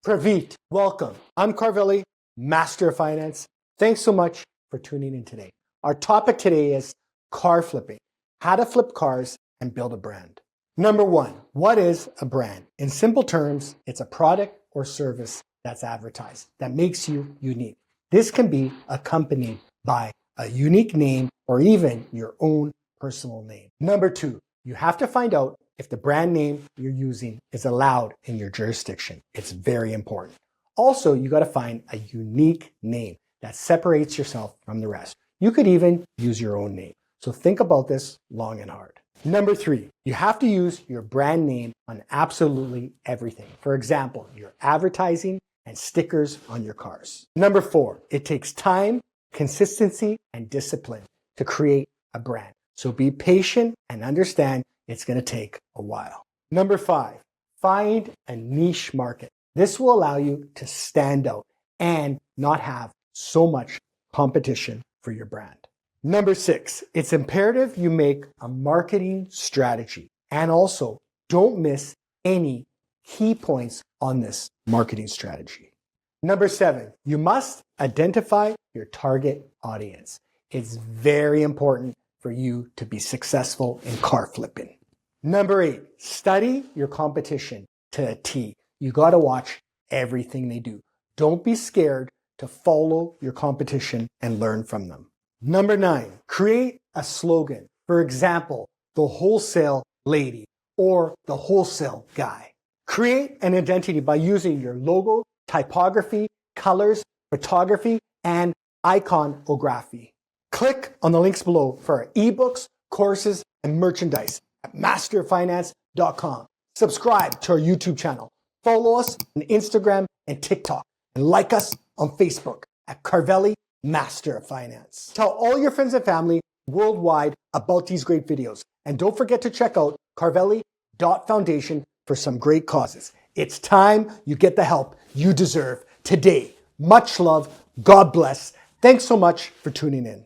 Praveet, welcome. I'm Carvelli, Master of Finance. Thanks so much for tuning in today. Our topic today is car flipping, how to flip cars and build a brand. Number one, what is a brand? In simple terms, it's a product or service that's advertised that makes you unique. This can be accompanied by a unique name or even your own personal name. Number two, you have to find out if the brand name you're using is allowed in your jurisdiction. It's very important. Also, you got to find a unique name that separates yourself from the rest. You could even use your own name. So think about this long and hard. Number three, you have to use your brand name on absolutely everything. For example, your advertising and stickers on your cars. Number four, it takes time, consistency, and discipline to create a brand. So be patient and understand it's going to take a while. Number five, find a niche market. This will allow you to stand out and not have so much competition for your brand. Number six, it's imperative you make a marketing strategy, and also don't miss any key points on this marketing strategy. Number seven, you must identify your target audience. It's very important for you to be successful in car flipping. Number eight, study your competition to a T. You got to watch everything they do. Don't be scared to follow your competition and learn from them. Number nine, create a slogan. For example, the wholesale lady or the wholesale guy. Create an identity by using your logo, typography, colors, photography, and iconography. Click on the links below for our ebooks, courses, and merchandise at masterfinance.com. Subscribe to our YouTube channel. Follow us on Instagram and TikTok, and like us on Facebook at Carvelli Master of Finance. Tell all your friends and family worldwide about these great videos. And don't forget to check out carvelli.foundation for some great causes. It's time you get the help you deserve today. Much love. God bless. Thanks so much for tuning in.